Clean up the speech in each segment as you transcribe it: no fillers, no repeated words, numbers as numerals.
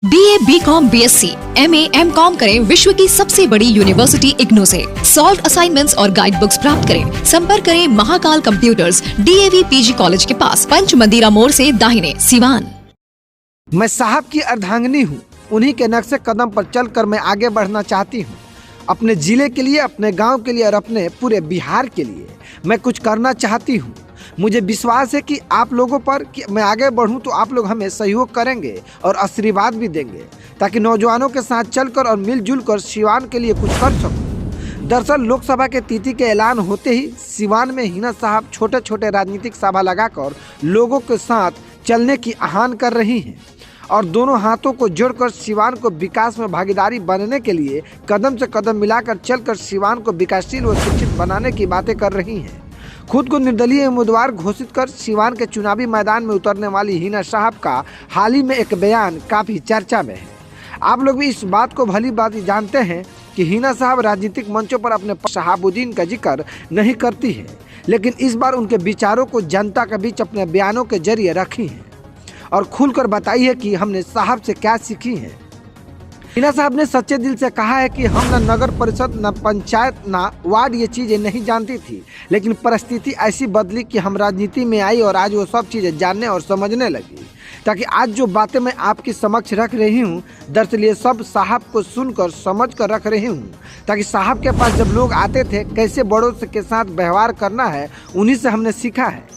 BA, BCom, BSc, MA, MCom करें विश्व की सबसे बड़ी यूनिवर्सिटी इग्नू से। सॉल्व असाइनमेंट्स और गाइड बुक्स प्राप्त करें। संपर्क करें Mahakal computers, DAV PG college के पास, पंच मंदिरा मोड़ से दाहिने, सिवान। मैं साहब की अर्धांगिनी हूँ। उन्हीं के नक्शे कदम पर चलकर मैं आगे बढ़ना चाहती हूँ। अपने जिले के लिए, अपने गांव के लिए और अपने पूरे बिहार के लिए मैं कुछ करना चाहती हूँ। मुझे विश्वास है कि आप लोगों पर कि मैं आगे बढ़ूं तो आप लोग हमें सहयोग करेंगे और आशीर्वाद भी देंगे, ताकि नौजवानों के साथ चलकर और मिलजुल कर सिवान के लिए कुछ कर सकूं। दरअसल लोकसभा के तिथि के ऐलान होते ही सिवान में हिना साहब छोटे छोटे राजनीतिक सभा लगाकर लोगों के साथ चलने की आह्वान कर रही हैं और दोनों हाथों को जोड़कर सिवान को विकास में भागीदारी बनने के लिए कदम से कदम मिलाकर चलकर सिवान को विकासशील व शिक्षित बनाने की बातें कर रही हैं। खुद को निर्दलीय उम्मीदवार घोषित कर सिवान के चुनावी मैदान में उतरने वाली हिना साहब का हाल ही में एक बयान काफ़ी चर्चा में है। आप लोग भी इस बात को भली भांति जानते हैं कि हिना साहब राजनीतिक मंचों पर अपने शहाबुद्दीन का जिक्र नहीं करती है, लेकिन इस बार उनके विचारों को जनता के बीच अपने बयानों के जरिए रखी हैं और खुलकर बताई है कि हमने साहब से क्या सीखी है। हिना साहब ने सच्चे दिल से कहा है कि हम न नगर परिषद, न पंचायत, न वार्ड ये चीज़ें नहीं जानती थी, लेकिन परिस्थिति ऐसी बदली कि हम राजनीति में आई और आज वो सब चीज़ें जानने और समझने लगी, ताकि आज जो बातें मैं आपके समक्ष रख रही हूँ, दरअसल ये सब साहब को सुनकर समझ कर रख रही हूँ, ताकि साहब के पास जब लोग आते थे कैसे बड़ों के साथ व्यवहार करना है, उन्हीं से हमने सीखा है।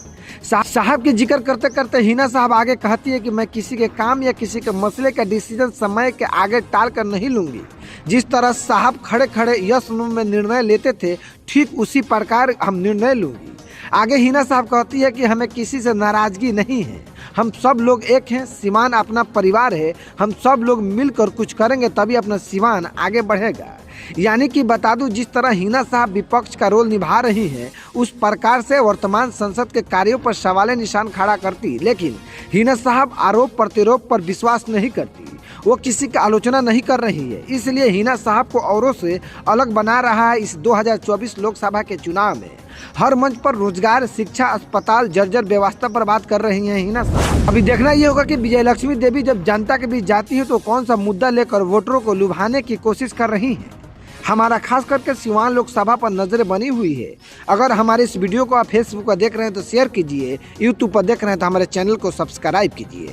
साहब के जिक्र करते करते हिना साहब आगे कहती है कि मैं किसी के काम या किसी के मसले का डिसीजन समय के आगे टाल कर नहीं लूँगी। जिस तरह साहब खड़े खड़े यस नो में निर्णय लेते थे, ठीक उसी प्रकार हम निर्णय लूँगी। आगे हिना साहब कहती है कि हमें किसी से नाराज़गी नहीं है, हम सब लोग एक हैं, सिवान अपना परिवार है, हम सब लोग मिलकर कुछ करेंगे तभी अपना सिवान आगे बढ़ेगा। यानी कि बता दूं, जिस तरह हिना साहब विपक्ष का रोल निभा रही हैं, उस प्रकार से वर्तमान संसद के कार्यों पर सवाल निशान खड़ा करती, लेकिन हिना साहब आरोप प्रत्यारोप पर विश्वास नहीं करती, वो किसी की आलोचना नहीं कर रही है। इसलिए हिना साहब को औरों से अलग बना रहा है इस 2024 लोकसभा के चुनाव में। हर मंच पर रोजगार, शिक्षा, अस्पताल, जर्जर व्यवस्था पर बात कर रही हैं हिना साहब। अभी देखना ये होगा कि विजयलक्ष्मी देवी जब जनता के बीच जाती है तो कौन सा मुद्दा लेकर वोटरों को लुभाने की कोशिश कर रही हैं। हमारा खास करके सिवान लोकसभा पर नजरें बनी हुई है। अगर हमारे इस वीडियो को आप फेसबुक पर देख रहे हैं तो शेयर कीजिए, यूट्यूब पर देख रहे हैं तो हमारे चैनल को सब्सक्राइब कीजिए।